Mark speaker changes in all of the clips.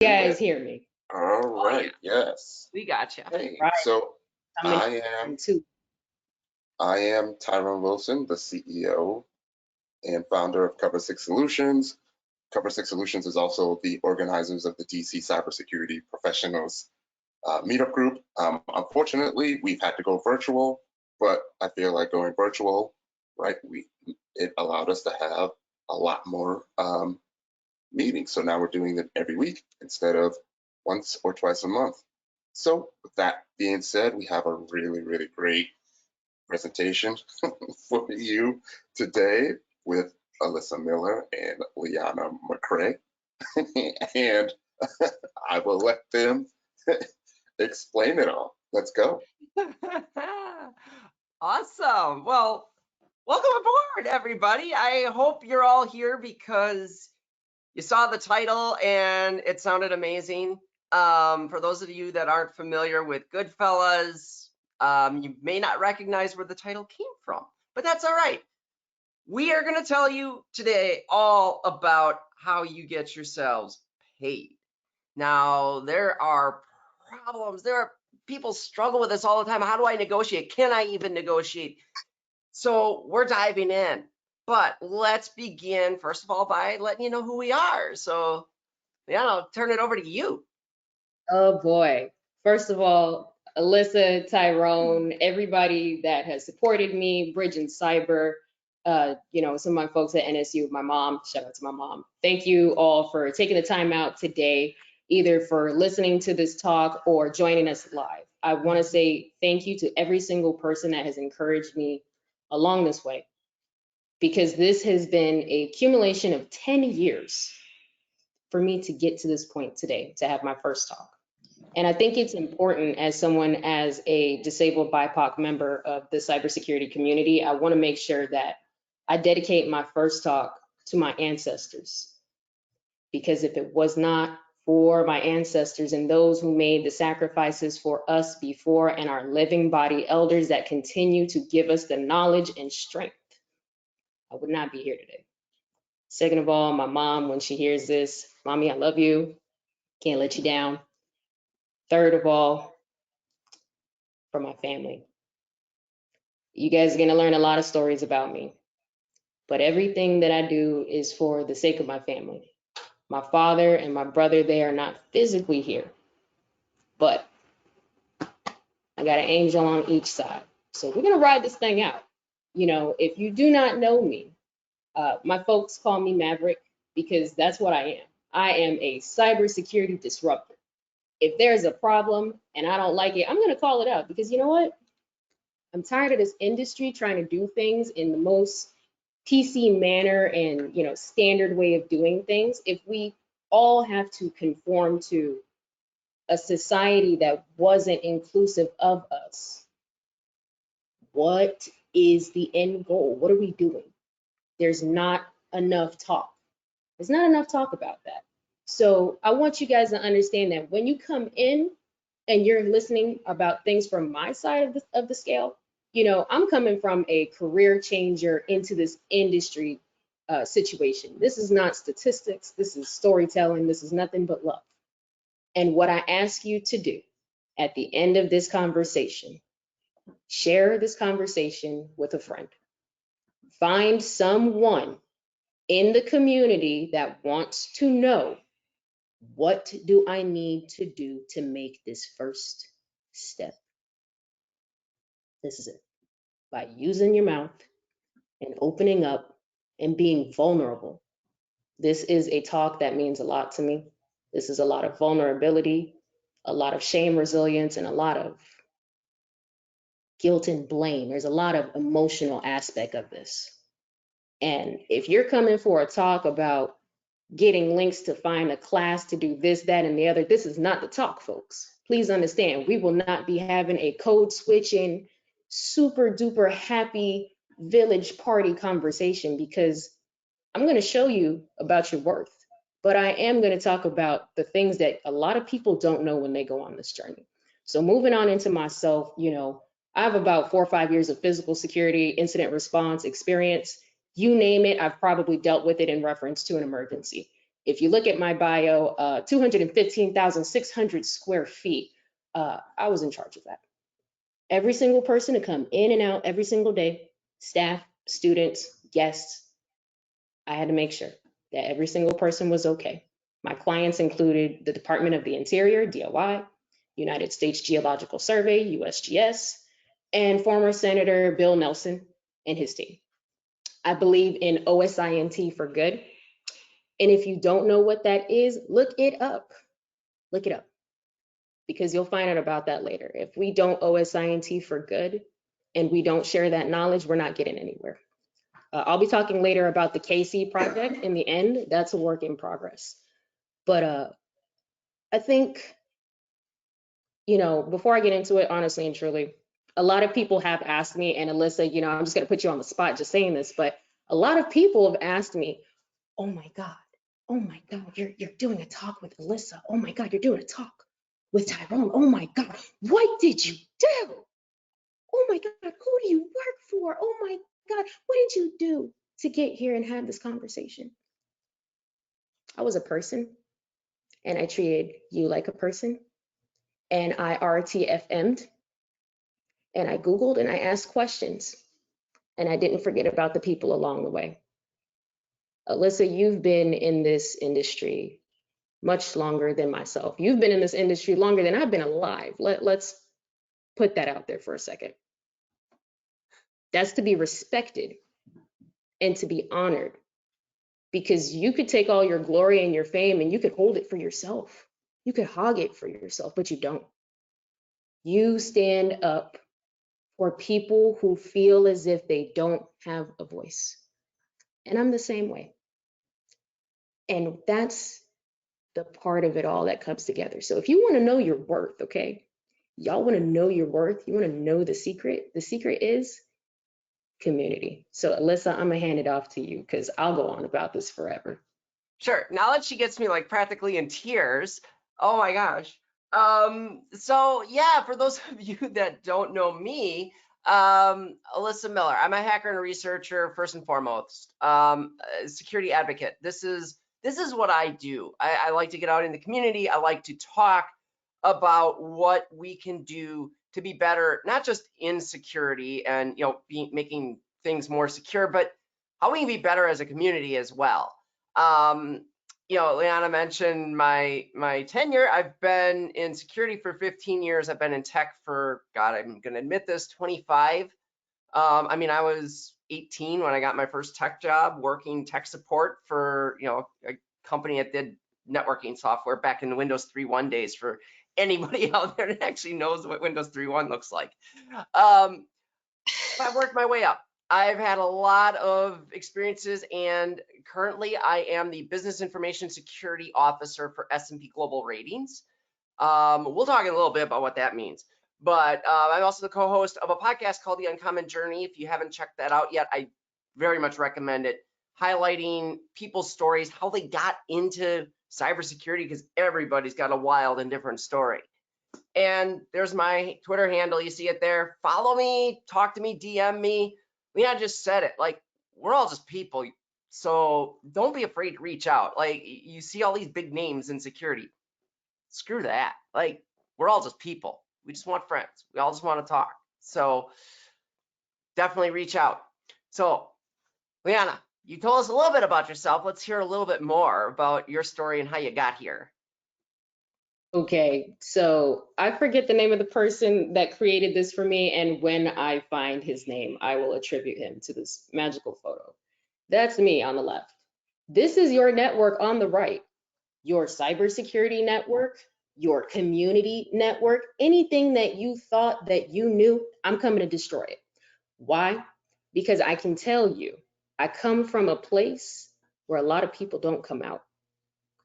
Speaker 1: You guys hear me?
Speaker 2: All right, yes.
Speaker 3: We got you.
Speaker 2: Hey,
Speaker 1: Right.
Speaker 2: so
Speaker 1: I'm
Speaker 2: I am
Speaker 1: in too.
Speaker 2: I am Tyrone Wilson, the CEO and founder of Cover6 Solutions. Cover6 Solutions is also the organizers of the DC Cybersecurity Professionals meetup group. Unfortunately, we've had to go virtual, but I feel like going virtual, right? It allowed us to have a lot more meetings. So now we're doing them every week instead of once or twice a month. So with that being said, we have a really, really great presentation for you today with Alyssa Miller and Liana McCrea. And I will let them explain it all. Let's go.
Speaker 3: Awesome. Well, welcome aboard, everybody. I hope you're all here because you saw the title and it sounded amazing. For those of you that aren't familiar with Goodfellas, you may not recognize where the title came from, but that's all right. We are going to tell you today all about how you get yourselves paid. Now, there are problems. People struggle with this all the time. How do I negotiate? Can I even negotiate? So we're diving in. But let's begin, first of all, by letting you know who we are. So, yeah, I'll turn it over to you.
Speaker 1: Oh boy. First of all, Alyssa, Tyrone, everybody that has supported me, Bridge and Cyber, some of my folks at NSU, my mom, shout out to my mom. Thank you all for taking the time out today, either for listening to this talk or joining us live. I want to say thank you to every single person that has encouraged me along this way, because this has been a accumulation of 10 years for me to get to this point today, to have my first talk. And I think it's important, as someone, as a disabled BIPOC member of the cybersecurity community, I want to make sure that I dedicate my first talk to my ancestors. Because if it was not for my ancestors and those who made the sacrifices for us before, and our living body elders that continue to give us the knowledge and strength, I would not be here today. Second of all, my mom, when she hears this, Mommy, I love you. Can't let you down. Third of all, for my family. You guys are going to learn a lot of stories about me, but everything that I do is for the sake of my family. My father and my brother, they are not physically here, but I got an angel on each side. So we're going to ride this thing out. If you do not know me, my folks call me Maverick because that's what I am. I am a cybersecurity disruptor. If there's a problem and I don't like it, I'm going to call it out, because you know what? I'm tired of this industry trying to do things in the most PC manner and, standard way of doing things. If we all have to conform to a society that wasn't inclusive of us, what is the end goal? What are we doing? There's not enough talk. There's not enough talk about that. So I want you guys to understand that when you come in and you're listening about things from my side of the scale, I'm coming from a career changer into this industry situation. This is not statistics. This is storytelling. This is nothing but love. And what I ask you to do at the end of this conversation, share this conversation with a friend. Find someone in the community that wants to know, what do I need to do to make this first step? This is it. By using your mouth and opening up and being vulnerable. This is a talk that means a lot to me. This is a lot of vulnerability, a lot of shame, resilience, and a lot of guilt and blame. There's a lot of emotional aspect of this. And if you're coming for a talk about getting links to find a class to do this, that, and the other, this is not the talk, folks. Please understand, we will not be having a code switching, super duper happy village party conversation, because I'm going to show you about your worth. But I am going to talk about the things that a lot of people don't know when they go on this journey. So moving on into myself, I have about 4 or 5 years of physical security, incident response experience. You name it, I've probably dealt with it in reference to an emergency. If you look at my bio, 215,600 square feet, I was in charge of that. Every single person to come in and out every single day, staff, students, guests, I had to make sure that every single person was okay. My clients included the Department of the Interior, DOI, United States Geological Survey, USGS, and former Senator Bill Nelson and his team. I believe in OSINT for good. And if you don't know what that is, look it up. Look it up, because you'll find out about that later. If we don't OSINT for good and we don't share that knowledge, we're not getting anywhere. I'll be talking later about the KC project in the end. That's a work in progress. But I think, before I get into it, honestly and truly, a lot of people have asked me, and Alyssa, I'm just going to put you on the spot just saying this, but a lot of people have asked me, oh my God, you're doing a talk with Alyssa. Oh my God, you're doing a talk with Tyrone. Oh my God, what did you do? Oh my God, who do you work for? Oh my God, what did you do to get here and have this conversation? I was a person, and I treated you like a person, and I RTFM'd, and I Googled, and I asked questions, and I didn't forget about the people along the way. Alyssa, you've been in this industry much longer than myself. You've been in this industry longer than I've been alive. Let's put that out there for a second. That's to be respected and to be honored, because you could take all your glory and your fame and you could hold it for yourself. You could hog it for yourself, but you don't. You stand up for people who feel as if they don't have a voice. And I'm the same way. And that's the part of it all that comes together. So if you want to know your worth, okay, y'all want to know your worth, you want to know the secret is community. So Alyssa, I'm gonna hand it off to you because I'll go on about this forever.
Speaker 3: Sure. Now that she gets me like practically in tears. Oh my gosh. So yeah, for those of you that don't know me, Alyssa Miller, I'm a hacker and a researcher first and foremost, a security advocate. This is what I do. I like to get out in the community. I like to talk about what we can do to be better, not just in security and making things more secure, but how we can be better as a community as well. Liana mentioned my tenure. I've been in security for 15 years. I've been in tech for, God, I'm going to admit this, 25. I was 18 when I got my first tech job, working tech support for, a company that did networking software back in the Windows 3.1 days, for anybody out there that actually knows what Windows 3.1 looks like. I've worked my way up. I've had a lot of experiences, and currently I am the Business Information Security Officer for S&P Global Ratings. We'll talk a little bit about what that means. But I'm also the co-host of a podcast called The Uncommon Journey. If you haven't checked that out yet, I very much recommend it, highlighting people's stories, how they got into cybersecurity, because everybody's got a wild and different story. And there's my Twitter handle. You see it there. Follow me, talk to me, DM me. Leon just said it. Like, we're all just people. So don't be afraid to reach out. Like, you see all these big names in security. Screw that. Like, we're all just people. We just want friends. We all just want to talk. So definitely reach out. So, Liana, you told us a little bit about yourself. Let's hear a little bit more about your story and how you got here.
Speaker 1: Okay, so I forget the name of the person that created this for me, and when I find his name, I will attribute him to this magical photo. That's me on the left. This is your network on the right, your cybersecurity network, your community network, anything that you thought that you knew, I'm coming to destroy it. Why? Because I can tell you, I come from a place where a lot of people don't come out.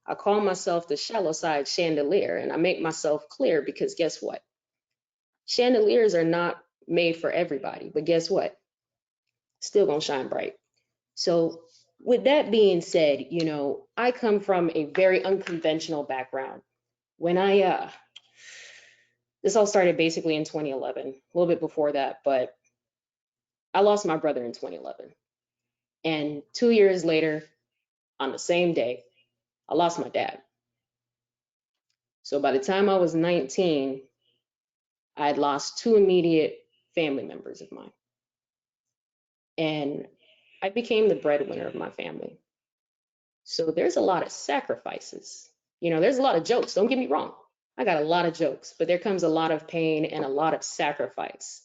Speaker 1: I call myself the shallow side chandelier, and I make myself clear because guess what? Chandeliers are not made for everybody, but guess what? Still gonna shine bright. So with that being said, I come from a very unconventional background. When this all started basically in 2011, a little bit before that, but I lost my brother in 2011. And 2 years later, on the same day, I lost my dad. So by the time I was 19, I had lost 2 immediate family members of mine. And I became the breadwinner of my family. So there's a lot of sacrifices. There's a lot of jokes. Don't get me wrong. I got a lot of jokes, but there comes a lot of pain and a lot of sacrifice.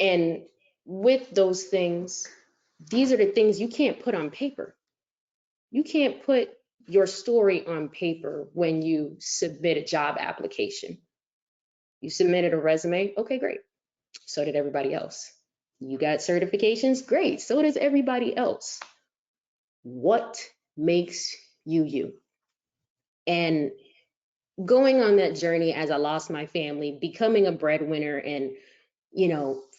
Speaker 1: And with those things, these are the things you can't put on paper. You can't put your story on paper when you submit a job application. You submitted a resume, okay, great. So did everybody else. You got certifications, great. So does everybody else. What makes you you? And going on that journey as I lost my family, becoming a breadwinner, and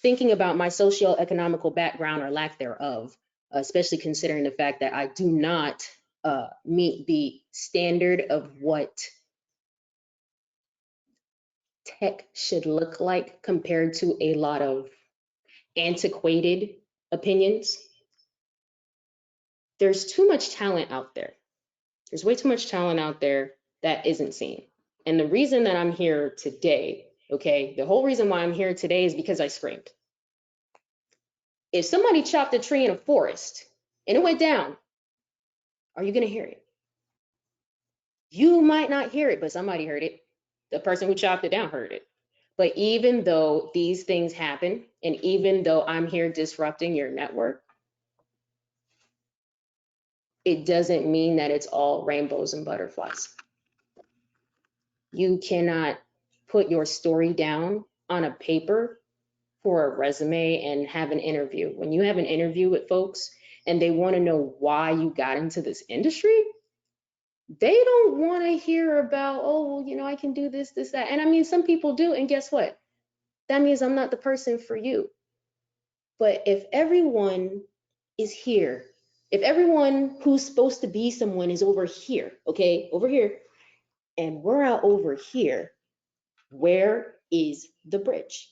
Speaker 1: thinking about my socioeconomical background or lack thereof, especially considering the fact that I do not meet the standard of what tech should look like compared to a lot of antiquated opinions. There's too much talent out there. There's way too much talent out there that isn't seen. And the reason that I'm here today, okay, the whole reason why I'm here today is because I screamed. If somebody chopped a tree in a forest and it went down, are you going to hear it? You might not hear it, but somebody heard it. The person who chopped it down heard it. But even though these things happen, and even though I'm here disrupting your network, it doesn't mean that it's all rainbows and butterflies. You cannot put your story down on a paper for a resume and have an interview. When you have an interview with folks and they want to know why you got into this industry, they don't want to hear about, oh, well, I can do this, that. And I mean, some people do. And guess what? That means I'm not the person for you. But if everyone is here, if everyone who's supposed to be someone is over here, okay, over here, and we're out over here, where is the bridge?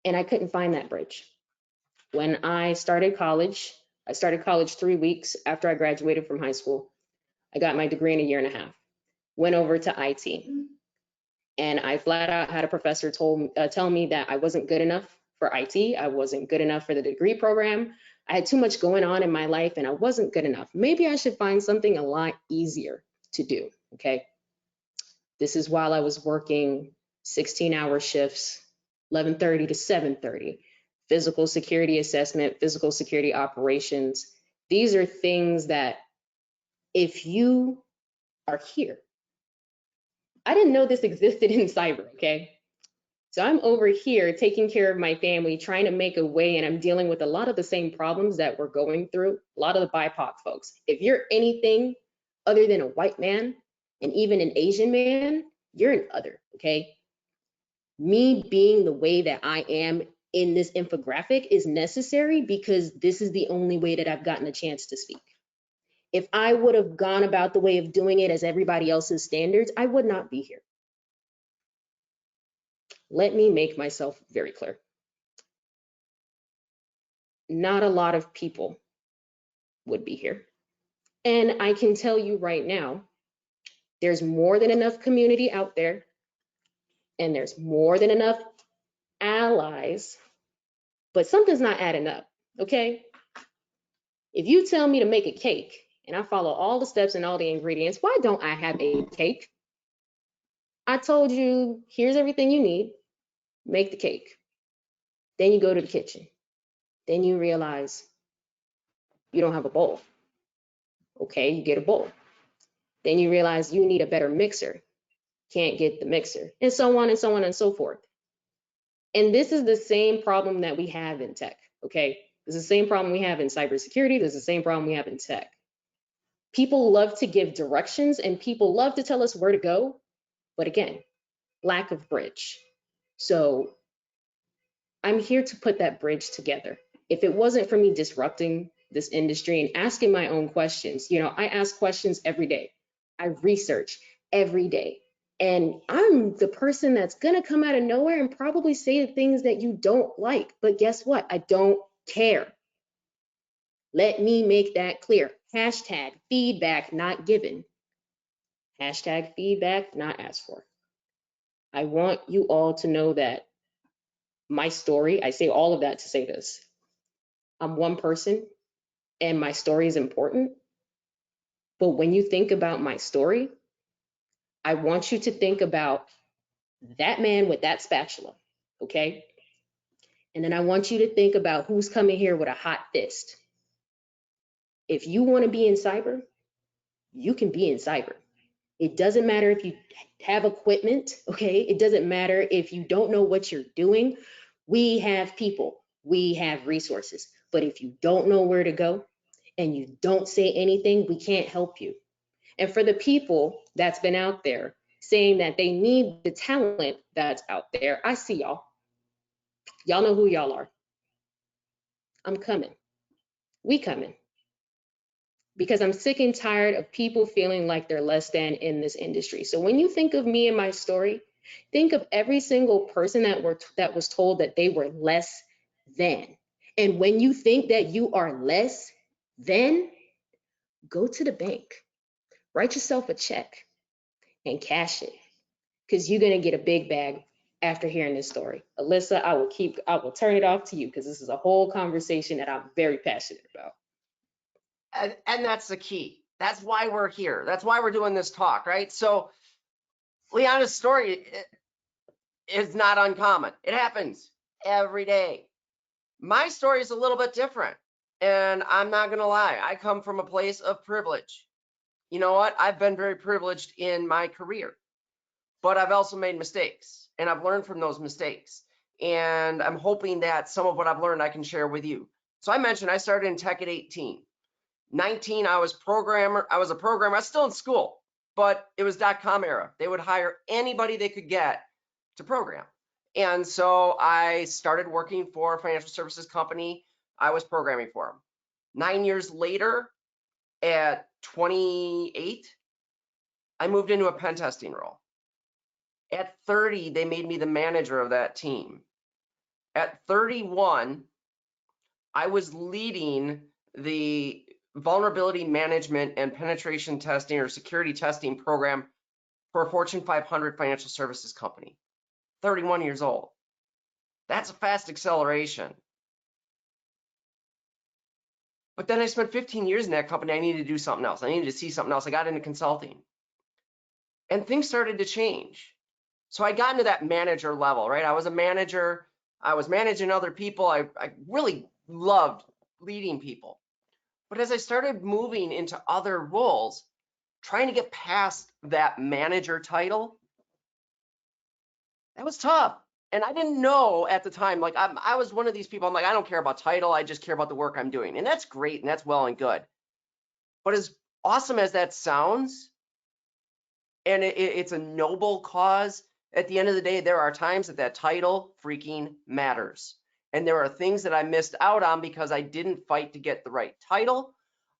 Speaker 1: And I couldn't find that bridge. When I started college 3 weeks after I graduated from high school. I got my degree in a year and a half, went over to IT. And I flat out had a professor tell me that I wasn't good enough for IT. I wasn't good enough for the degree program. I had too much going on in my life and I wasn't good enough. Maybe I should find something a lot easier to do, okay? This is while I was working 16-hour shifts, 11:30 to 7:30, physical security assessment, physical security operations. These are things that if you are here, I didn't know this existed in cyber, okay? So I'm over here taking care of my family, trying to make a way, and I'm dealing with a lot of the same problems that we're going through, a lot of the BIPOC folks. If you're anything other than a white man, and even an Asian man, you're an other, okay? Me being the way that I am in this infographic is necessary because this is the only way that I've gotten a chance to speak. If I would have gone about the way of doing it as everybody else's standards, I would not be here. Let me make myself very clear. Not a lot of people would be here. And I can tell you right now, there's more than enough community out there, and there's more than enough allies, but something's not adding up, okay? If you tell me to make a cake and I follow all the steps and all the ingredients, why don't I have a cake? I told you, here's everything you need, make the cake. Then you go to the kitchen. Then you realize you don't have a bowl. Okay, you get a bowl. Then you realize you need a better mixer. Can't get the mixer, and so on and so on and so forth. And this is the same problem that we have in tech, okay? This is the same problem we have in cybersecurity. This is the same problem we have in tech. People love to give directions and people love to tell us where to go, but again, lack of bridge. So I'm here to put that bridge together. If it wasn't for me disrupting this industry and asking my own questions, I ask questions every day. I research every day. And I'm the person that's gonna come out of nowhere and probably say the things that you don't like. But guess what? I don't care. Let me make that clear. Hashtag feedback not given. Hashtag feedback not asked for. I want you all to know that my story, I say all of that to say this. I'm one person and my story is important. But when you think about my story, I want you to think about that man with that spatula, okay? And then I want you to think about who's coming here with a hot fist. If you want to be in cyber, you can be in cyber. It doesn't matter if you have equipment, okay? It doesn't matter if you don't know what you're doing. We have people, we have resources. But if you don't know where to go and you don't say anything, we can't help you. And for the people that's been out there saying that they need the talent that's out there, I see y'all. Y'all know who y'all are. I'm coming. We coming. Because I'm sick and tired of people feeling like they're less than in this industry. So when you think of me and my story, think of every single person that was told that they were less than. And when you think that you are less than, go to the bank, write yourself a check and cash it, because you're gonna get a big bag after hearing this story. Alyssa, I will turn it off to you because this is a whole conversation that I'm very passionate about.
Speaker 3: And that's the key. That's why we're here. That's why we're doing this talk, right? So Liana's story is not uncommon. It happens every day. My story is a little bit different. And I'm not going to lie. I come from a place of privilege. You know what? I've been very privileged in my career, but I've also made mistakes and I've learned from those mistakes. And I'm hoping that some of what I've learned I can share with you. So I mentioned I started in tech at 18. 19, I was a programmer. I was still in school, but it was .com era. They would hire anybody they could get to program. And so I started working for a financial services company. I was programming for them. 9 years later, at 28, I moved into a pen testing role. At 30, they made me the manager of that team. At 31, I was leading the vulnerability management and penetration testing or security testing program for a Fortune 500 financial services company. 31 years old. That's a fast acceleration. But then I spent 15 years in that company. I needed to do something else. I needed to see something else. I got into consulting. And things started to change. So I got into that manager level, right? I was a manager. I was managing other people. I really loved leading people. But as I started moving into other roles, trying to get past that manager title, that was tough. And I didn't know at the time, like I was one of these people, I'm like, I don't care about title. I just care about the work I'm doing. And that's great. And that's well and good. But as awesome as that sounds, and it's a noble cause, at the end of the day, there are times that title freaking matters. And there are things that I missed out on because I didn't fight to get the right title.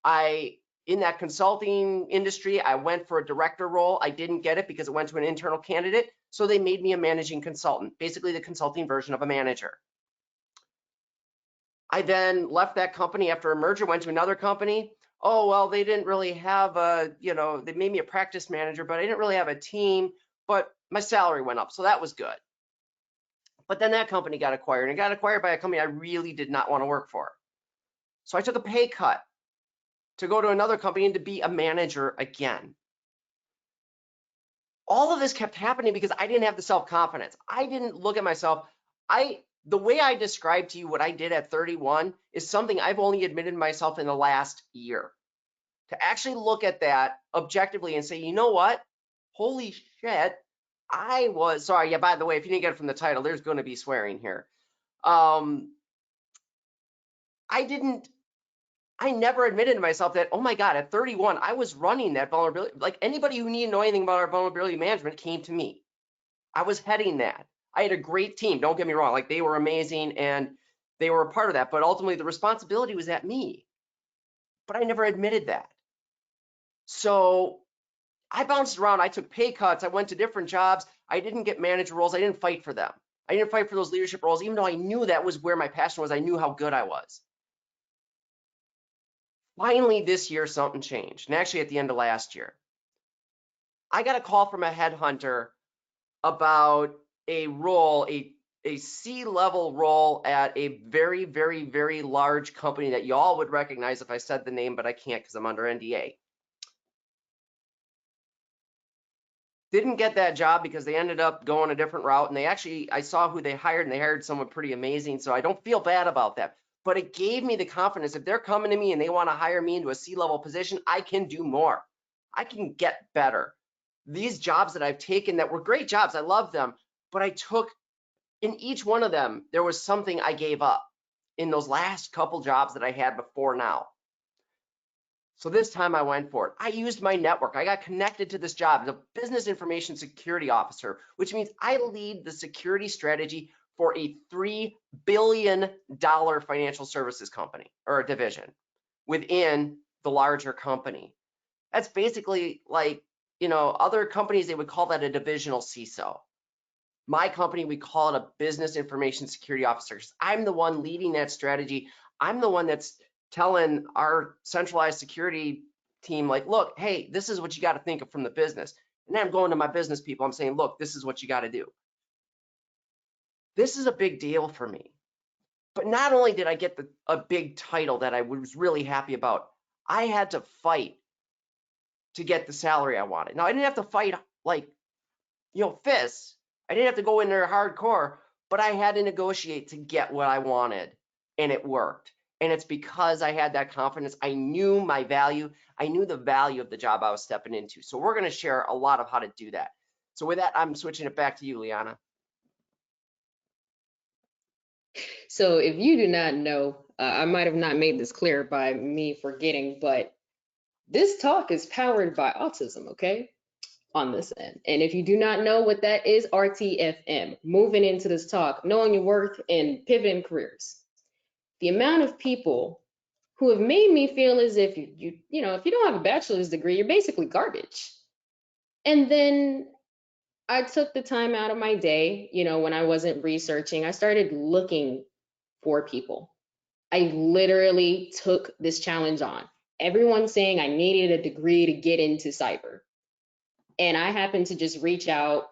Speaker 3: In that consulting industry, I went for a director role. I didn't get it because it went to an internal candidate. So they made me a managing consultant, basically the consulting version of a manager. I then left that company after a merger, went to another company. Oh, well, they didn't really have they made me a practice manager, but I didn't really have a team, but my salary went up. So that was good. But then that company got acquired, and it got acquired by a company I really did not want to work for. So I took a pay cut to go to another company and to be a manager again. All of this kept happening because I didn't have the self-confidence. I didn't look at myself. The way I described to you what I did at 31 is something I've only admitted to myself in the last year. To actually look at that objectively and say, you know what? Holy shit, sorry, yeah, by the way, if you didn't get it from the title, there's going to be swearing here. I never admitted to myself that, oh my God, at 31, I was running that vulnerability. Like anybody who needed to know anything about our vulnerability management came to me. I was heading that. I had a great team, don't get me wrong, like they were amazing and they were a part of that, but ultimately the responsibility was at me. But I never admitted that. So I bounced around, I took pay cuts, I went to different jobs, I didn't get manager roles, I didn't fight for them. I didn't fight for those leadership roles, even though I knew that was where my passion was, I knew how good I was. Finally, this year, something changed. And actually, at the end of last year, I got a call from a headhunter about a role, a C-level role at a very, very, very large company that y'all would recognize if I said the name, but I can't because I'm under NDA. Didn't get that job because they ended up going a different route. And they actually, I saw who they hired, and they hired someone pretty amazing. So I don't feel bad about that. But it gave me the confidence. If they're coming to me and they want to hire me into a C-level position, I can do more. I can get better. These jobs that I've taken that were great jobs, I love them, but I took, in each one of them, there was something I gave up in those last couple jobs that I had before now. So this time I went for it. I used my network. I got connected to this job as a business information security officer, which means I lead the security strategy for a $3 billion financial services company or a division within the larger company. That's basically like, other companies, they would call that a divisional CISO. My company, we call it a business information security officer. I'm the one leading that strategy. I'm the one that's telling our centralized security team, like, look, hey, this is what you got to think of from the business. And then I'm going to my business people. I'm saying, look, this is what you got to do. This is a big deal for me. But not only did I get a big title that I was really happy about, I had to fight to get the salary I wanted. Now, I didn't have to fight like, fists. I didn't have to go in there hardcore, but I had to negotiate to get what I wanted, and it worked. And it's because I had that confidence. I knew my value. I knew the value of the job I was stepping into. So we're going to share a lot of how to do that. So with that, I'm switching it back to you, Liana.
Speaker 1: So if you do not know, I might have not made this clear by me forgetting, but this talk is powered by autism, okay? On this end. And if you do not know what that is, RTFM, moving into this talk, knowing your worth and pivoting careers. The amount of people who have made me feel as if if you don't have a bachelor's degree, you're basically garbage. And then I took the time out of my day, when I wasn't researching, I started looking for people. I literally took this challenge on. Everyone's saying I needed a degree to get into cyber. And I happened to just reach out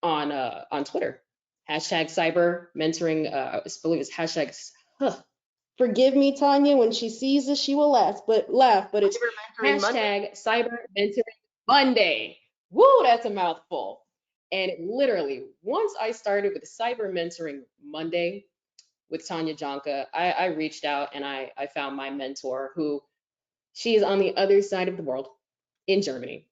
Speaker 1: on Twitter, #cyber mentoring. I believe it's hashtag. Forgive me, Tanya. When she sees this, she will laugh. But it's #cyber mentoring Monday. Woo, that's a mouthful. And literally, once I started with Cyber Mentoring Monday with Tanya Jonka, I reached out and I found my mentor, who she is on the other side of the world in Germany.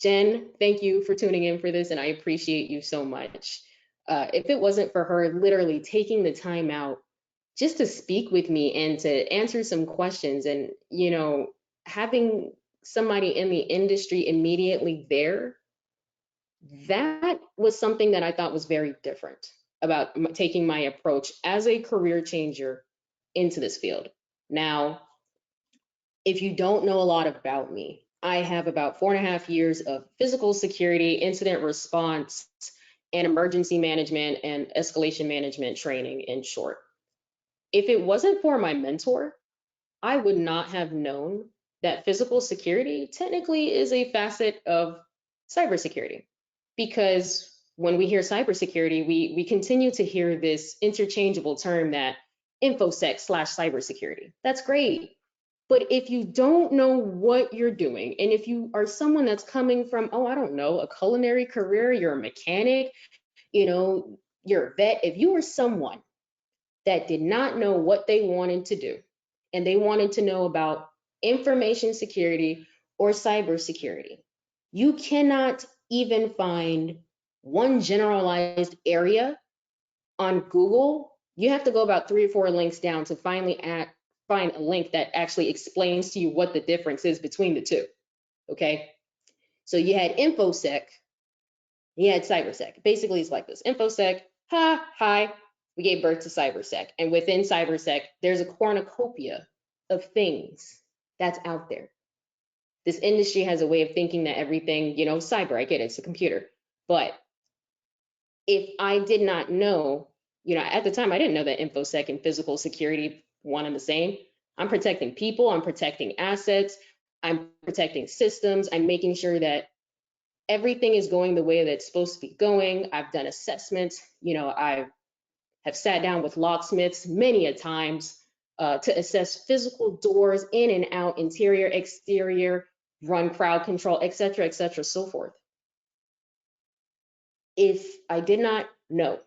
Speaker 1: Jen, thank you for tuning in for this, and I appreciate you so much. If it wasn't for her literally taking the time out just to speak with me and to answer some questions, and having somebody in the industry immediately there, that was something that I thought was very different about taking my approach as a career changer into this field. Now, if you don't know a lot about me, I have about 4.5 years of physical security, incident response, and emergency management and escalation management training, in short. If it wasn't for my mentor, I would not have known that physical security technically is a facet of cybersecurity. Because when we hear cybersecurity, we continue to hear this interchangeable term that InfoSec/cybersecurity. That's great. But if you don't know what you're doing, and if you are someone that's coming from, I don't know, a culinary career, you're a mechanic, you're a vet, if you are someone that did not know what they wanted to do, and they wanted to know about information security or cybersecurity, you cannot even find one generalized area on Google. You have to go about 3 or 4 links down to finally find a link that actually explains to you what the difference is between the two. Okay, so you had InfoSec, you had CyberSec. Basically, it's like this: InfoSec, hi, we gave birth to CyberSec, and within CyberSec, there's a cornucopia of things that's out there. This industry has a way of thinking that everything, cyber, I get it, it's a computer. But if I did not know, at the time, I didn't know that InfoSec and physical security one and the same. I'm protecting people, I'm protecting assets, I'm protecting systems, I'm making sure that everything is going the way that it's supposed to be going. I've done assessments, I have sat down with locksmiths many a times to assess physical doors in and out, interior, exterior, run crowd control, et cetera, so forth. If I did not know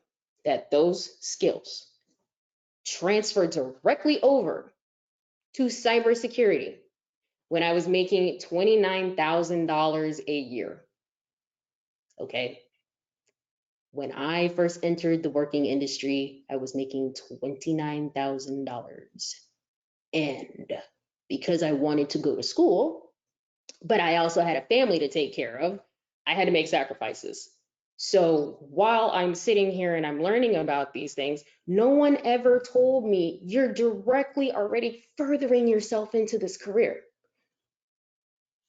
Speaker 1: that those skills transfer directly over to cybersecurity when I was making $29,000 a year, okay? When I first entered the working industry, I was making $29,000. And because I wanted to go to school, but I also had a family to take care of, I had to make sacrifices. So while I'm sitting here and I'm learning about these things, no one ever told me you're directly already furthering yourself into this career.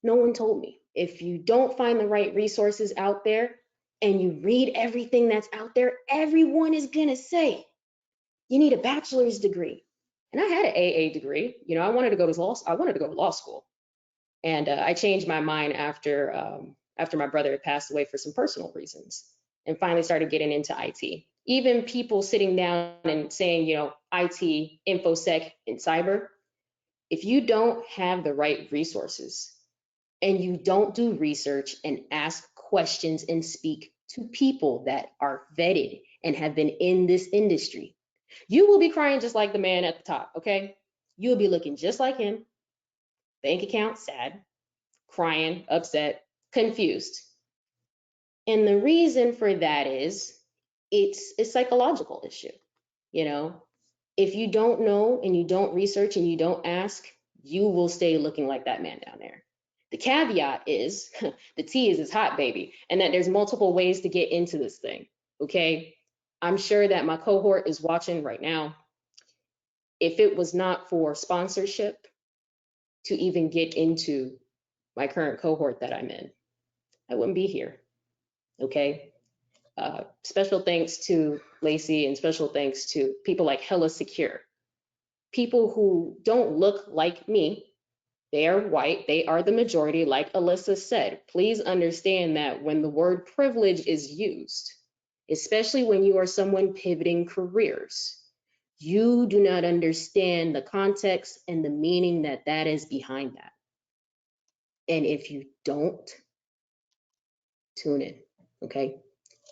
Speaker 1: No one told me. If you don't find the right resources out there and you read everything that's out there, everyone is gonna say, you need a bachelor's degree. And I had an AA degree. I wanted to go to law school. And I changed my mind after my brother had passed away for some personal reasons, and finally started getting into IT. Even people sitting down and saying, IT, InfoSec, and cyber, if you don't have the right resources and you don't do research and ask questions and speak to people that are vetted and have been in this industry, you will be crying just like the man at the top, okay? You'll be looking just like him, bank account sad, crying, upset, confused. And the reason for that is it's a psychological issue. If you don't know and you don't research and you don't ask, you will stay looking like that man down there. The caveat is the tea is hot, baby, and that there's multiple ways to get into this thing, okay? I'm sure that my cohort is watching right now. If it was not for sponsorship to even get into my current cohort that I'm in, I wouldn't be here, okay? Special thanks to Lacey and special thanks to people like Hella Secure. People who don't look like me, they are white, they are the majority, like Alyssa said. Please understand that when the word privilege is used, especially when you are someone pivoting careers, you do not understand the context and the meaning that is behind that. And if you don't, tune in, okay?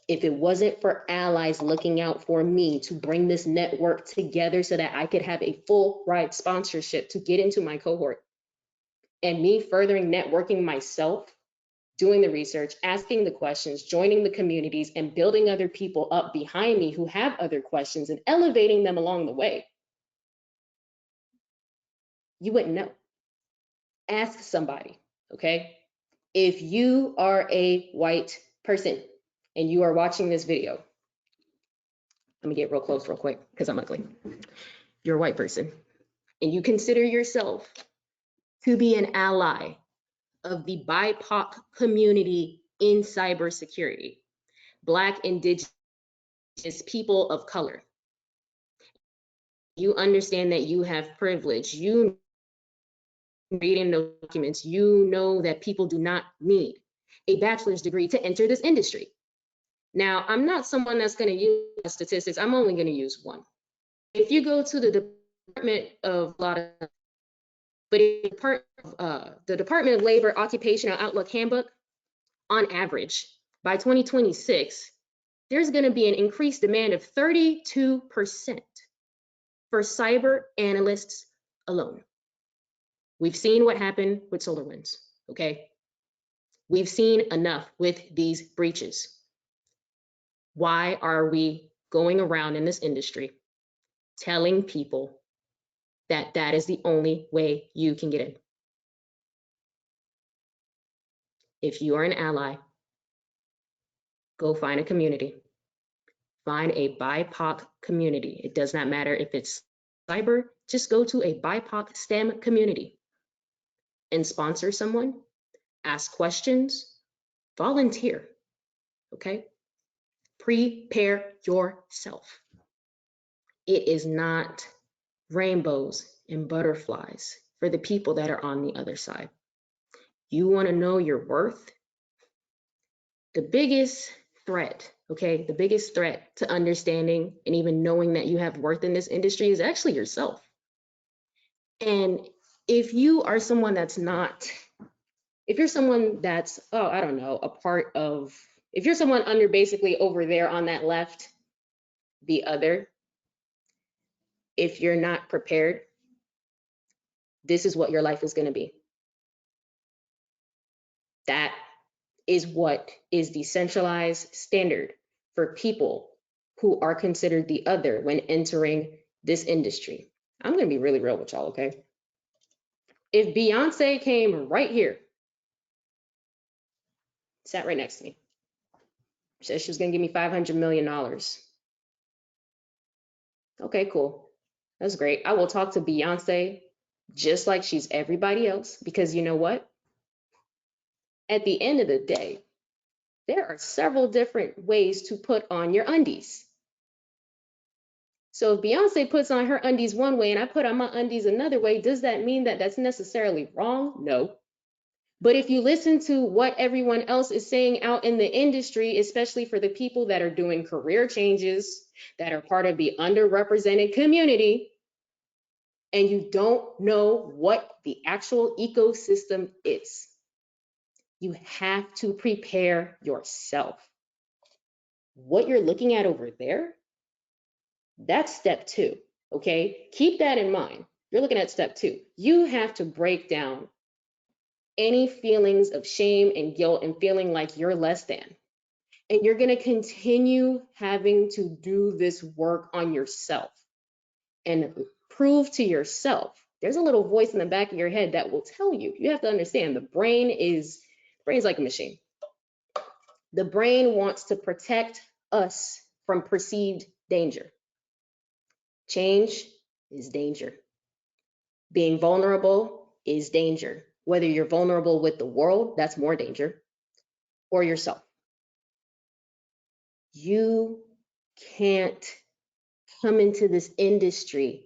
Speaker 1: If it wasn't for allies looking out for me to bring this network together so that I could have a full ride sponsorship to get into my cohort, and me furthering networking myself, doing the research, asking the questions, joining the communities, and building other people up behind me who have other questions and elevating them along the way, you wouldn't know. Ask somebody, okay? If you are a white person and you are watching this video, let me get real close real quick because I'm ugly. You're a white person and you consider yourself to be an ally of the BIPOC community in cybersecurity, Black, Indigenous, people of color. You understand that you have privilege. You reading the documents, you know that people do not need a bachelor's degree to enter this industry. Now, I'm not someone that's going to use statistics. I'm only going to use one. If you go to the Department of the Department of Labor Occupational Outlook Handbook, on average, by 2026, there's going to be an increased demand of 32% for cyber analysts alone. We've seen what happened with SolarWinds, okay? We've seen enough with these breaches. Why are we going around in this industry telling people that that is the only way you can get in? If you are an ally, go find a community. Find a BIPOC community. It does not matter if it's cyber, just go to a BIPOC STEM community and sponsor someone, ask questions, volunteer, okay? Prepare yourself. It is not rainbows and butterflies for the people that are on the other side. You want to know your worth? The biggest threat, okay, the biggest threat to understanding and even knowing that you have worth in this industry is actually yourself. And if you are someone that's not, if you're someone that's, oh, I don't know, a part of, if you're someone under basically over there on that left, the other, if you're not prepared, this is what your life is going to be. That is what is the centralized standard for people who are considered the other when entering this industry. I'm going to be really real with y'all, okay? If Beyonce came right here, sat right next to me, said she was going to give me $500 million. Okay, cool. That's great. I will talk to Beyonce just like she's everybody else, because you know what? At the end of the day, there are several different ways to put on your undies. So if Beyonce puts on her undies one way and I put on my undies another way, does that mean that that's necessarily wrong? No. But if you listen to what everyone else is saying out in the industry, especially for the people that are doing career changes, that are part of the underrepresented community, and you don't know what the actual ecosystem is, you have to prepare yourself. What you're looking at over there, that's step 2, okay? Keep that in mind. You're looking at step 2. You have to break down any feelings of shame and guilt and feeling like you're less than. And you're going to continue having to do this work on yourself and prove to yourself. There's a little voice in the back of your head that will tell you. You have to understand the brain is like a machine. The brain wants to protect us from perceived danger. Change is danger. Being vulnerable is danger. Whether you're vulnerable with the world, that's more danger, or yourself. You can't come into this industry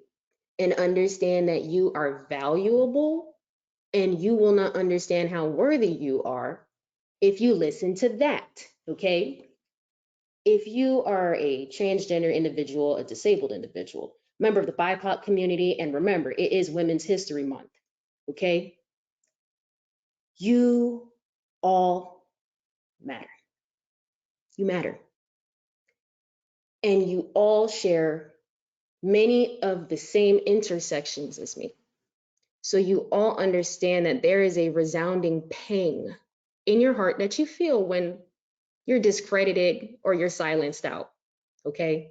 Speaker 1: and understand that you are valuable, and you will not understand how worthy you are if you listen to that, okay? If you are a transgender individual, a disabled individual, member of the BIPOC community, and remember, it is Women's History Month, okay? You all matter. You matter. And you all share many of the same intersections as me. So you all understand that there is a resounding pang in your heart that you feel when you're discredited or you're silenced out, okay?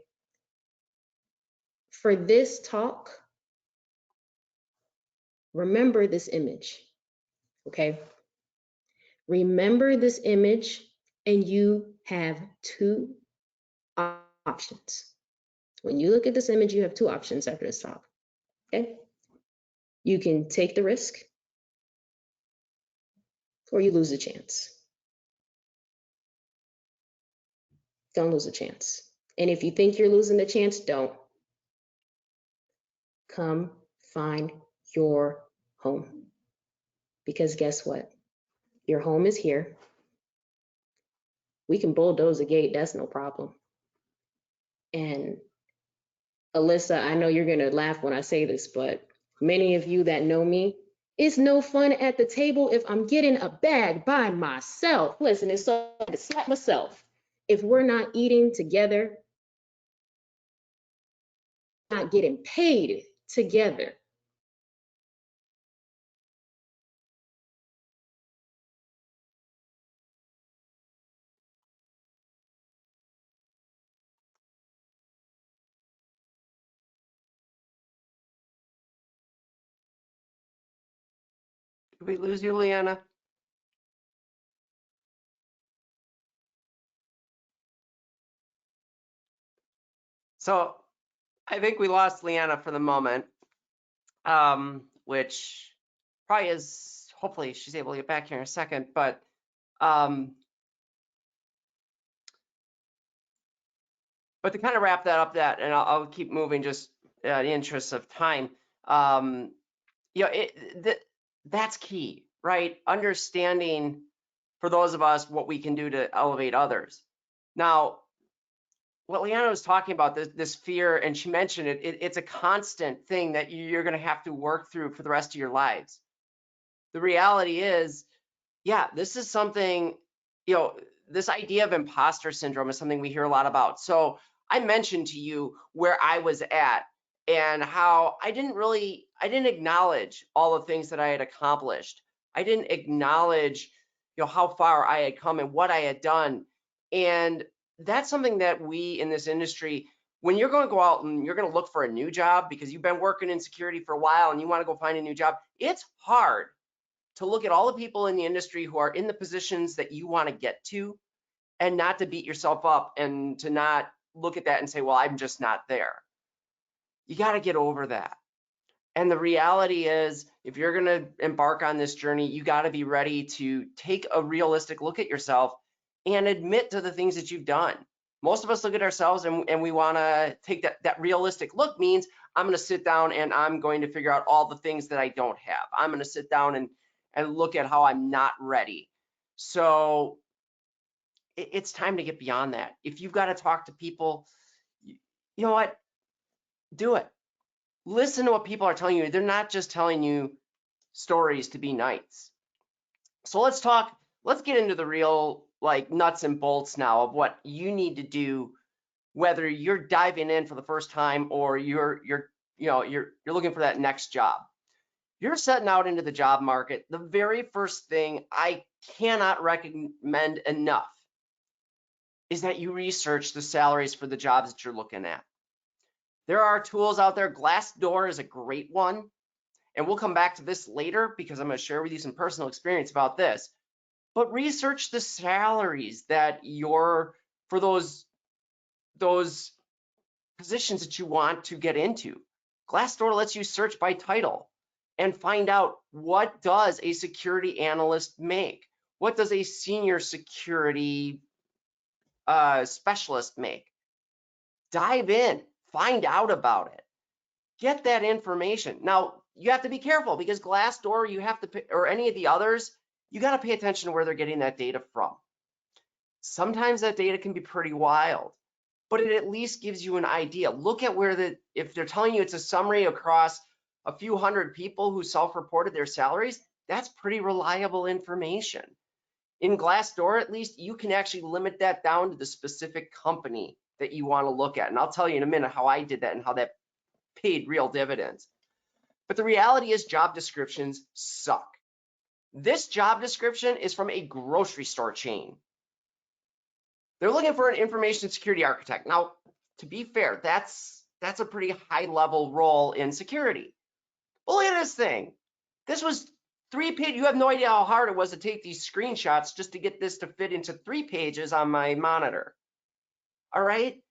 Speaker 1: For this talk, remember this image, okay? Remember this image, and you have 2 options. When you look at this image, you have 2 options after this talk, okay? You can take the risk, or you lose the chance. Don't lose a chance. And if you think you're losing the chance, don't. Come find your home. Because guess what? Your home is here. We can bulldoze a gate, that's no problem. And Alyssa, I know you're gonna laugh when I say this, but many of you that know me, it's no fun at the table if I'm getting a bag by myself. Listen, it's so hard to slap myself. If we're not eating together, not getting paid together.
Speaker 3: Did we lose you, Liana? So I think we lost Liana for the moment, which probably is, hopefully she's able to get back here in a second, but to kind of wrap that up, and I'll keep moving just in the interest of time. You know, that's key, right? Understanding for those of us what we can do to elevate others. Now, what Liana was talking about, this fear, and she mentioned it's a constant thing that you're going to have to work through for the rest of your lives. The reality is, yeah, this is something, you know, this idea of imposter syndrome is something we hear a lot about. So I mentioned to you where I was at and how I didn't acknowledge all the things that I had accomplished. I didn't acknowledge, you know, how far I had come and what I had done. And that's something that we in this industry, when you're going to go out and you're going to look for a new job because you've been working in security for a while and you want to go find a new job, it's hard to look at all the people in the industry who are in the positions that you want to get to and not to beat yourself up and to not look at that and say, well, I'm just not there. You got to get over that. And the reality is, if you're going to embark on this journey, you got to be ready to take a realistic look at yourself and admit to the things that you've done. Most of us look at ourselves and we want to take that realistic look means I'm going to sit down and I'm going to figure out all the things that I don't have. I'm going to sit down and look at how I'm not ready. So it's time to get beyond that. If you've got to talk to people, you know what? Do it. Listen to what people are telling you. They're not just telling you stories to be nice. So let's get into the real like nuts and bolts now of what you need to do, whether you're diving in for the first time or you're looking for that next job. You're setting out into the job market. The very first thing I cannot recommend enough is that you research the salaries for the jobs that you're looking at. There are tools out there. Glassdoor is a great one. And we'll come back to this later because I'm going to share with you some personal experience about this. But research the salaries that for those positions that you want to get into. Glassdoor lets you search by title and find out, what does a security analyst make? What does a senior security specialist make? Dive in, find out about it, get that information. Now, you have to be careful because Glassdoor, you have to pay, or any of the others, you got to pay attention to where they're getting that data from. Sometimes that data can be pretty wild, but it at least gives you an idea. Look at if they're telling you it's a summary across a few hundred people who self-reported their salaries, that's pretty reliable information. In Glassdoor, at least, you can actually limit that down to the specific company that you want to look at. And I'll tell you in a minute how I did that and how that paid real dividends. But the reality is job descriptions suck. This job description is from a grocery store chain. They're looking for an information security architect. Now, to be fair, that's a pretty high level role in security. But look at this thing. This was 3 pages. You have no idea how hard it was to take these screenshots just to get this to fit into 3 pages on my monitor. All right.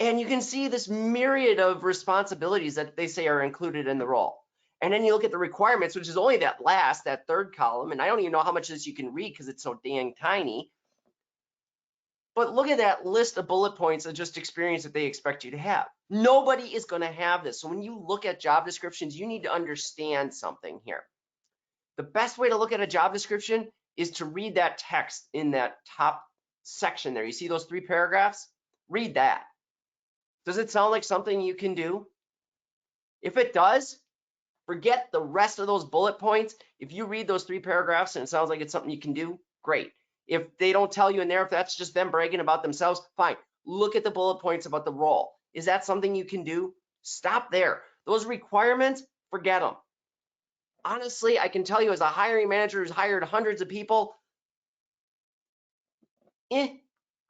Speaker 3: And you can see this myriad of responsibilities that they say are included in the role. And then you look at the requirements, which is only that third column. And I don't even know how much of this you can read because it's so dang tiny. But look at that list of bullet points of just experience that they expect you to have. Nobody is going to have this. So when you look at job descriptions, you need to understand something here. The best way to look at a job description is to read that text in that top section there. You see those 3 paragraphs? Read that. Does it sound like something you can do? If it does, forget the rest of those bullet points. If you read those 3 paragraphs and it sounds like it's something you can do, great. If they don't tell you in there, if that's just them bragging about themselves, fine. Look at the bullet points about the role. Is that something you can do? Stop there. Those requirements, forget them. Honestly, I can tell you as a hiring manager who's hired hundreds of people, I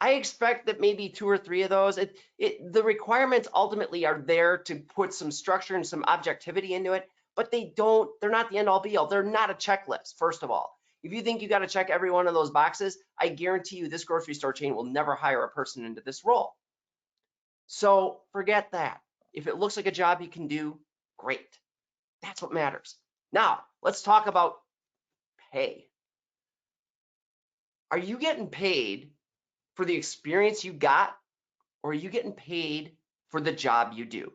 Speaker 3: expect that maybe 2 or 3 of those, the requirements ultimately are there to put some structure and some objectivity into it, but they're not the end all be all. They're not a checklist, first of all. If you think you got to check every one of those boxes, I guarantee you this grocery store chain will never hire a person into this role. So forget that. If it looks like a job you can do, great. That's what matters. Now, let's talk about pay. Are you getting paid for the experience you got, or are you getting paid for the job you do?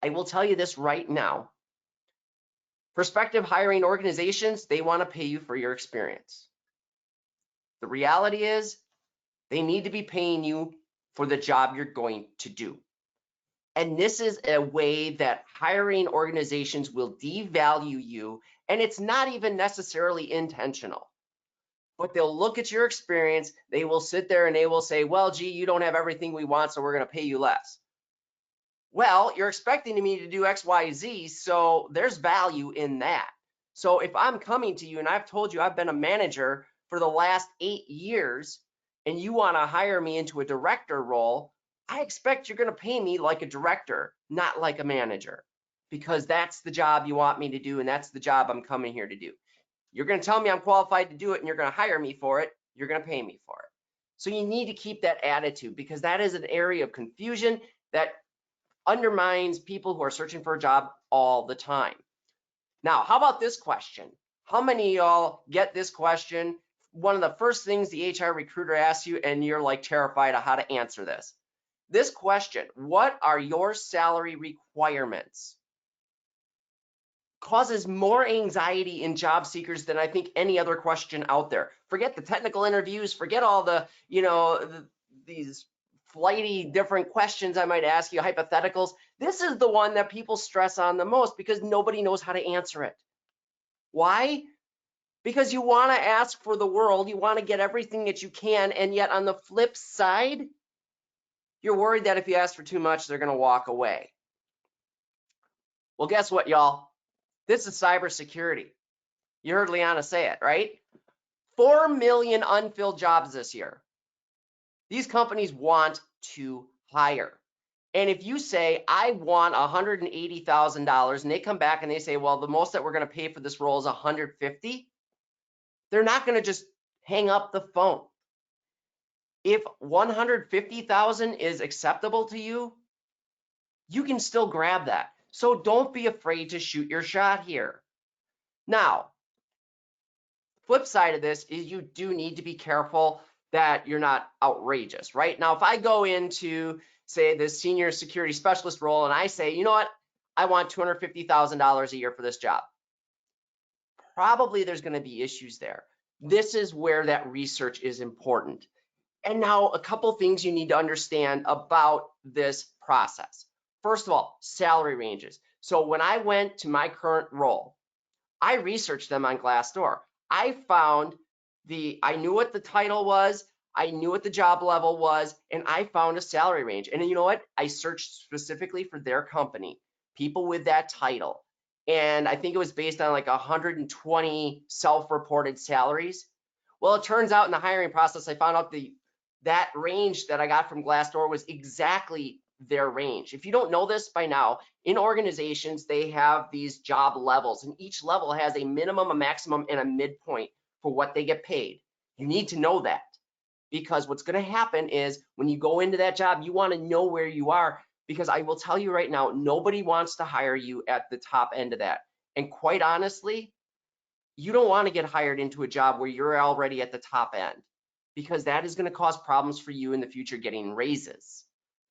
Speaker 3: I will tell you this right now. Prospective hiring organizations, they want to pay you for your experience. The reality is they need to be paying you for the job you're going to do. And this is a way that hiring organizations will devalue you, and it's not even necessarily intentional. But they'll look at your experience, they will sit there and they will say, well, gee, you don't have everything we want, so we're going to pay you less. Well, you're expecting me to do X, Y, Z, so there's value in that. So if I'm coming to you and I've told you I've been a manager for the last 8 years and you want to hire me into a director role, I expect you're going to pay me like a director, not like a manager, because that's the job you want me to do and that's the job I'm coming here to do. You're going to tell me I'm qualified to do it and you're going to hire me for it. You're going to pay me for it. So you need to keep that attitude, because that is an area of confusion that undermines people who are searching for a job all the time. Now, how about this question? How many of y'all get this question? One of the first things the HR recruiter asks you, and you're like terrified of how to answer this. This question, what are your salary requirements? Causes more anxiety in job seekers than I think any other question out there. Forget the technical interviews, forget all the, these flighty different questions I might ask you, hypotheticals. This is the one that people stress on the most because nobody knows how to answer it. Why? Because you want to ask for the world, you want to get everything that you can, and yet on the flip side, you're worried that if you ask for too much, they're going to walk away. Well, guess what, y'all? This is cybersecurity. You heard Liana say it, right? 4 million unfilled jobs this year. These companies want to hire. And if you say, I want $180,000, and they come back and they say, well, the most that we're going to pay for this role is $150,000, they're not going to just hang up the phone. If $150,000 is acceptable to you, you can still grab that. So don't be afraid to shoot your shot here. Now, flip side of this is you do need to be careful that you're not outrageous, right? Now, if I go into, say, this senior security specialist role and I say, you know what, I want $250,000 a year for this job, probably there's going to be issues there. This is where that research is important. And now a couple things you need to understand about this process. First of all, salary ranges. So when I went to my current role, I researched them on Glassdoor. I knew what the title was, I knew what the job level was, and I found a salary range. And you know what? I searched specifically for their company, people with that title. And I think it was based on like 120 self-reported salaries. Well, it turns out in the hiring process, I found out that range that I got from Glassdoor was exactly their range. If you don't know this by now, in organizations, they have these job levels, and each level has a minimum, a maximum, and a midpoint for what they get paid. You need to know that, because what's going to happen is when you go into that job, you want to know where you are, because I will tell you right now, nobody wants to hire you at the top end of that. And quite honestly, you don't want to get hired into a job where you're already at the top end, because that is going to cause problems for you in the future getting raises.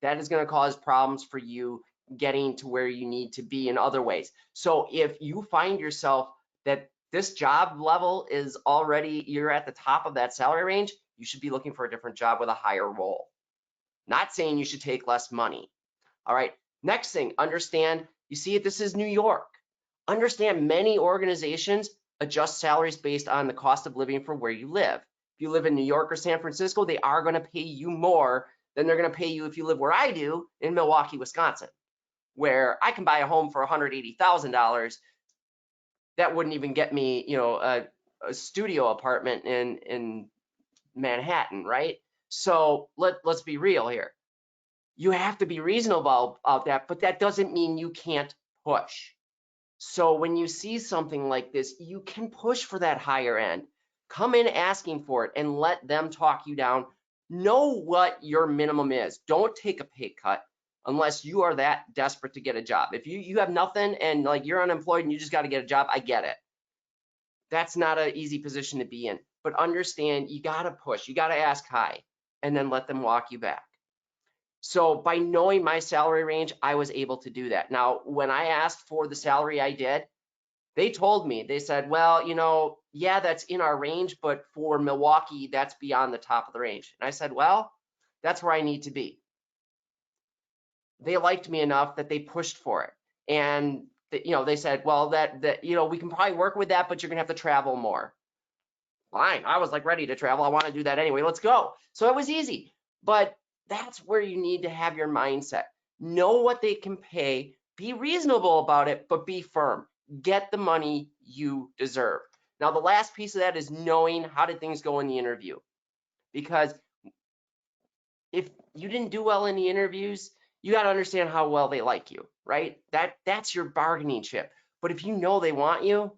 Speaker 3: That is going to cause problems for you getting to where you need to be in other ways. So if you find yourself that this job level is already, you're at the top of that salary range, you should be looking for a different job with a higher role. Not saying you should take less money. All right, next thing, understand, you see, this is New York. Understand many organizations adjust salaries based on the cost of living for where you live. If you live in New York or San Francisco, they are going to pay you more than they're going to pay you if you live where I do in Milwaukee, Wisconsin, where I can buy a home for $180,000. That wouldn't even get me, a studio apartment in Manhattan, right? So let's be real here. You have to be reasonable about that, but that doesn't mean you can't push. So when you see something like this, you can push for that higher end. Come in asking for it and let them talk you down. Know what your minimum is. Don't take a pay cut unless you are that desperate to get a job. If you have nothing and like you're unemployed and you just got to get a job, I get it. That's not an easy position to be in. But understand, you got to push. You got to ask high and then let them walk you back. So by knowing my salary range, I was able to do that. Now, when I asked for the salary I did, they told me, they said, well, yeah, that's in our range, but for Milwaukee, that's beyond the top of the range. And I said, well, that's where I need to be. They liked me enough that they pushed for it. And they said, well, that we can probably work with that, but you're gonna have to travel more. Fine, I was like ready to travel. I want to do that anyway. Let's go. So it was easy. But that's where you need to have your mindset. Know what they can pay. Be reasonable about it, but be firm. Get the money you deserve. Now, the last piece of that is knowing how did things go in the interview. Because if you didn't do well in the interviews, you got to understand how well they like you, right? That's your bargaining chip. But if you know they want you,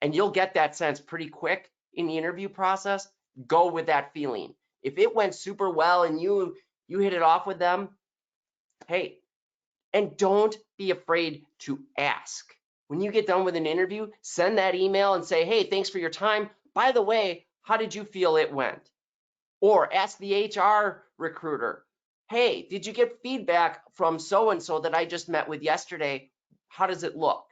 Speaker 3: and you'll get that sense pretty quick in the interview process, go with that feeling. If it went super well and you hit it off with them, hey, and don't be afraid to ask. When you get done with an interview, send that email and say, hey, thanks for your time. By the way, how did you feel it went? Or ask the HR recruiter, hey, did you get feedback from so-and-so that I just met with yesterday? How does it look?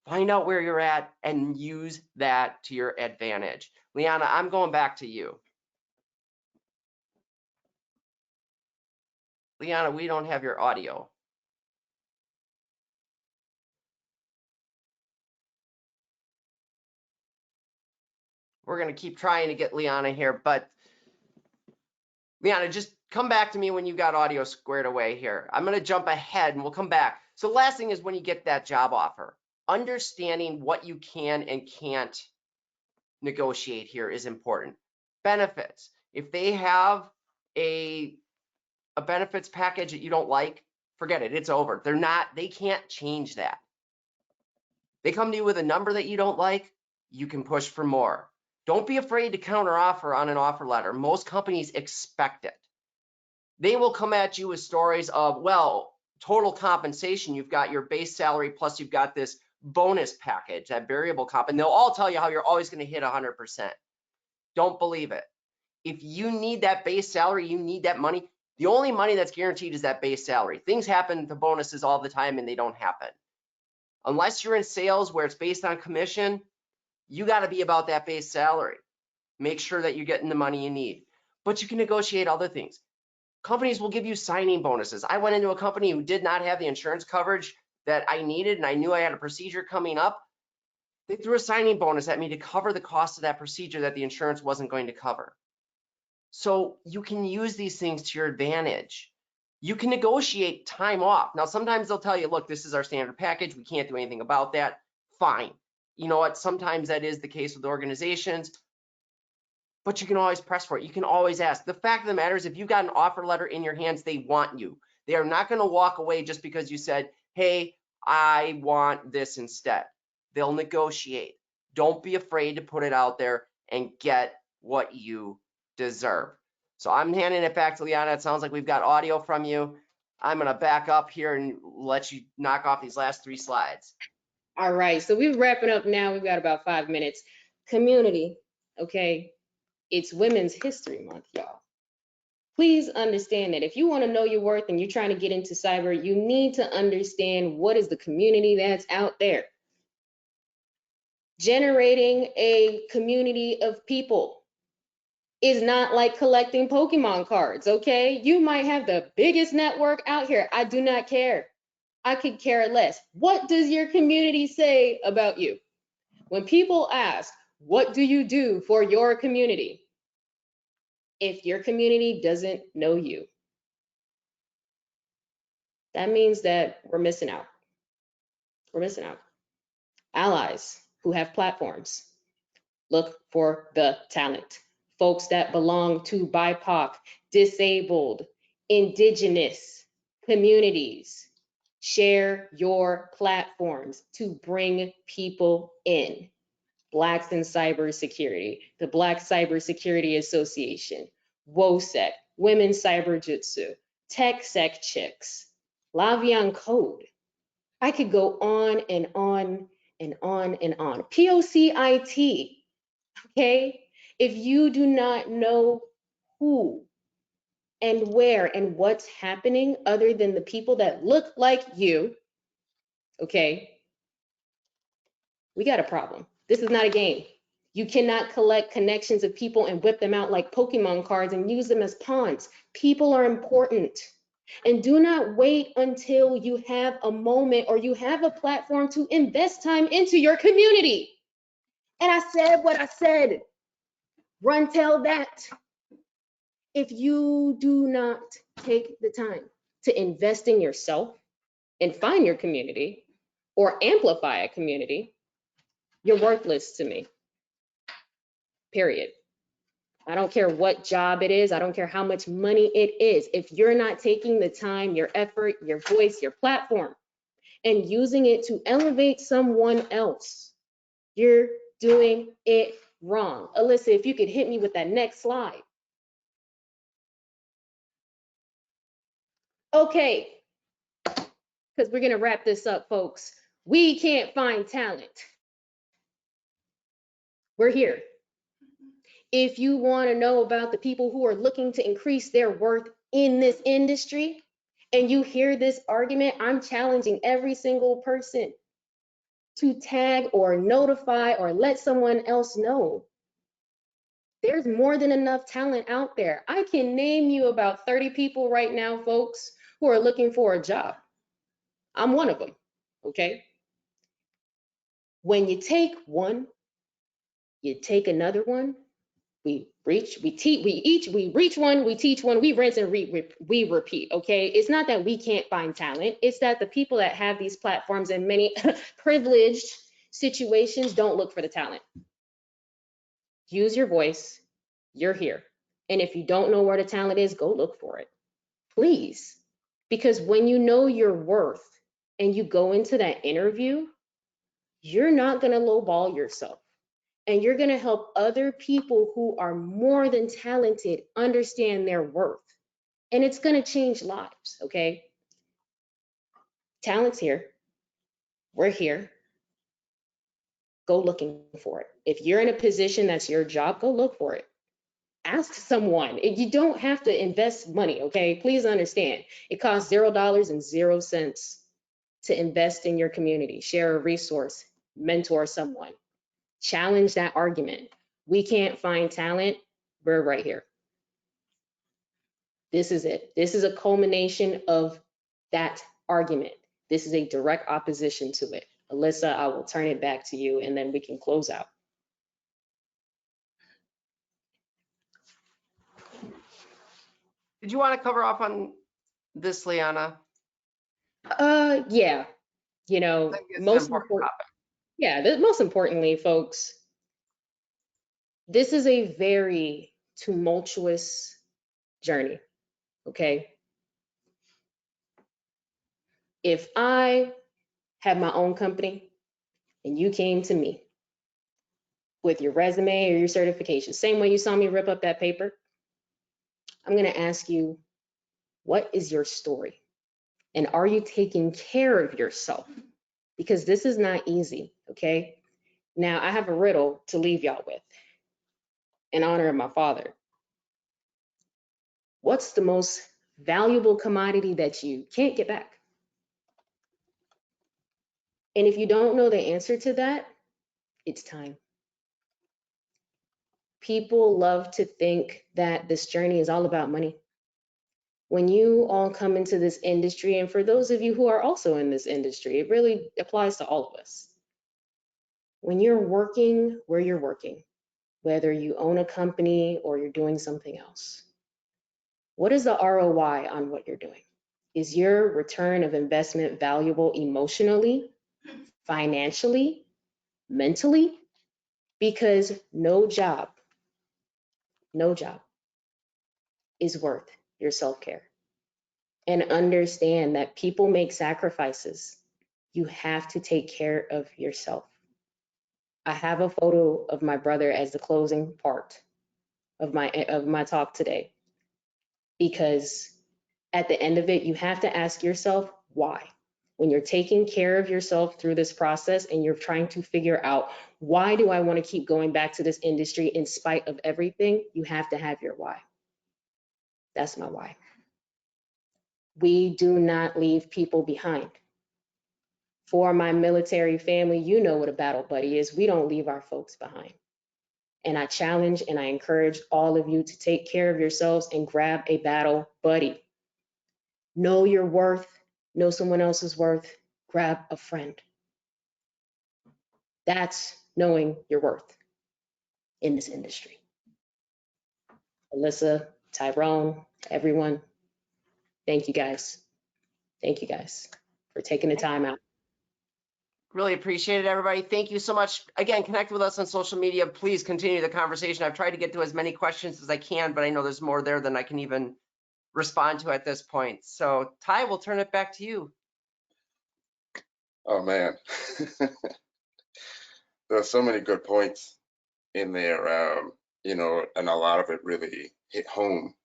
Speaker 3: Find out where you're at and use that to your advantage. Liana, I'm going back to you. Liana, we don't have your audio. We're going to keep trying to get Liana here, but Liana, just come back to me when you got audio squared away here. I'm going to jump ahead and we'll come back. So the last thing is when you get that job offer, understanding what you can and can't negotiate here is important. Benefits. If they have a benefits package that you don't like, forget it. It's over. They can't change that. They come to you with a number that you don't like, you can push for more. Don't be afraid to counter offer on an offer letter. Most companies expect it. They will come at you with stories of, well, total compensation, you've got your base salary plus you've got this bonus package, that variable comp, and they'll all tell you how you're always going to hit 100%. Don't believe it. If you need that base salary, you need that money. The only money that's guaranteed is that base salary. Things happen to bonuses all the time and they don't happen. Unless you're in sales where it's based on commission, you got to be about that base salary. Make sure that you're getting the money you need. But you can negotiate other things. Companies will give you signing bonuses. I went into a company who did not have the insurance coverage that I needed, and I knew I had a procedure coming up. They threw a signing bonus at me to cover the cost of that procedure that the insurance wasn't going to cover. So you can use these things to your advantage. You can negotiate time off. Now, sometimes they'll tell you, look, this is our standard package. We can't do anything about that. Fine. You know what? Sometimes that is the case with organizations, but you can always press for it. You can always ask. The fact of the matter is, if you've got an offer letter in your hands, they want you. They are not going to walk away just because you said, hey, I want this instead. They'll negotiate. Don't be afraid to put it out there and get what you deserve. So I'm handing it back to Liana. It sounds like we've got audio from you. I'm going to back up here and let you knock off these last 3 slides.
Speaker 1: All right, so we're wrapping up now. We've got about 5 minutes. Community, okay? It's Women's History Month, y'all. Please understand that if you want to know your worth and you're trying to get into cyber, you need to understand what is the community that's out there. Generating a community of people is not like collecting Pokemon cards, okay? You might have the biggest network out here. I do not care. I could care less. What does your community say about you? When people ask, what do you do for your community? If your community doesn't know you, that means that we're missing out. We're missing out. Allies who have platforms, look for the talent. Folks that belong to BIPOC, disabled, indigenous communities. Share your platforms to bring people in. Blacks in Cybersecurity, the Black Cybersecurity Association, WOSEC, Women's Cyber Jutsu, TechSec Chicks, Lavian Code. I could go on and on and on and on. POCIT, okay? If you do not know who and where and what's happening other than the people that look like you, okay, we got a problem. This is not a game. You cannot collect connections of people and whip them out like Pokemon cards and use them as pawns. People are important. And do not wait until you have a moment or you have a platform to invest time into your community. And I said what I said. Run, tell that. If you do not take the time to invest in yourself and find your community or amplify a community, you're worthless to me. Period. I don't care what job it is. I don't care how much money it is. If you're not taking the time, your effort, your voice, your platform, and using it to elevate someone else, you're doing it wrong. Alyssa, if you could hit me with that next slide. Okay, because we're going to wrap this up, folks. We can't find talent. We're here. If you want to know about the people who are looking to increase their worth in this industry, and you hear this argument, I'm challenging every single person to tag or notify or let someone else know. There's more than enough talent out there. I can name you about 30 people right now, folks, who are looking for a job. I'm one of them, okay? When you take one, you take another one, we reach one, we teach one, we rinse and we repeat, okay? It's not that we can't find talent, it's that the people that have these platforms in many privileged situations don't look for the talent. Use your voice, you're here. And if you don't know where the talent is, go look for it, please. Because when you know your worth and you go into that interview, you're not gonna lowball yourself. And you're going to help other people who are more than talented understand their worth. And it's going to change lives, okay? Talent's here. We're here. Go looking for it. If you're in a position that's your job, go look for it. Ask someone. You don't have to invest money, okay? Please understand. It costs $0.00 to invest in your community, share a resource, mentor someone. Challenge that argument. We can't find talent. We're right here. This is it. This is a culmination of that argument. This is a direct opposition to it. Alyssa, I will turn it back to you and then we can close out.
Speaker 3: Did you want to cover off on this, Liana?
Speaker 1: Yeah, you know, most importantly, folks, this is a very tumultuous journey, okay? If I had my own company and you came to me with your resume or your certification, same way you saw me rip up that paper, I'm going to ask you, what is your story? And are you taking care of yourself? Because this is not easy, okay? Now, I have a riddle to leave y'all with in honor of my father. What's the most valuable commodity that you can't get back? And if you don't know the answer to that, it's time. People love to think that this journey is all about money. When you all come into this industry, and for those of you who are also in this industry, it really applies to all of us. When you're working where you're working, whether you own a company or you're doing something else, what is the ROI on what you're doing? Is your return of investment valuable emotionally, financially, mentally? Because no job is worth your self-care. And understand that people make sacrifices. You have to take care of yourself. I have a photo of my brother as the closing part of my talk today, because at the end of it, you have to ask yourself why. When you're taking care of yourself through this process and you're trying to figure out, why do I want to keep going back to this industry in spite of everything? You have to have your why. That's my why. We do not leave people behind. For my military family, you know what a battle buddy is. We don't leave our folks behind. And I challenge and I encourage all of you to take care of yourselves and grab a battle buddy. Know your worth, know someone else's worth, grab a friend. That's knowing your worth in this industry. Alyssa, Tyrone, everyone, thank you guys. Thank you guys for taking the time out.
Speaker 3: Really appreciate it, everybody. Thank you so much. Again, connect with us on social media. Please continue the conversation. I've tried to get to as many questions as I can, but I know there's more there than I can even respond to at this point. So Ty, we'll turn it back to you.
Speaker 2: Oh man, there's so many good points in there, you know, and a lot of it really hit home,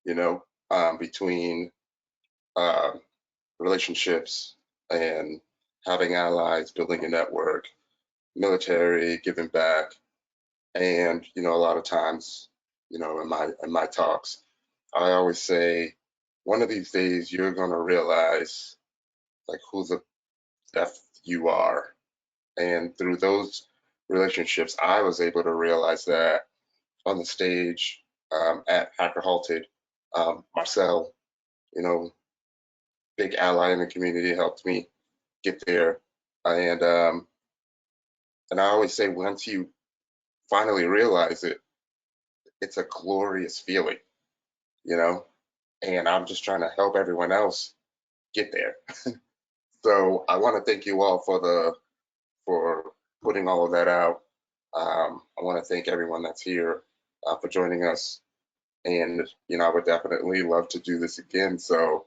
Speaker 2: you know, between relationships and having allies, building a network, military, giving back. And, you know, a lot of times, you know, in my talks, I always say, one of these days you're gonna realize like who the F you are. And through those relationships, I was able to realize that on the stage at Hacker Halted, Marcel, you know, big ally in the community, helped me get there. And I always say, once you finally realize it, it's a glorious feeling, you know. And I'm just trying to help everyone else get there. So I want to thank you all for putting all of that out. I want to thank everyone that's here for joining us. And, you know, I would definitely love to do this again. So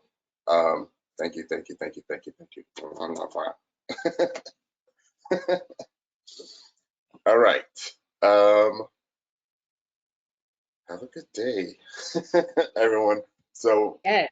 Speaker 2: thank you, thank you, thank you, thank you, thank you. I'm not fine. All right. Have a good day, everyone. So
Speaker 1: Yeah.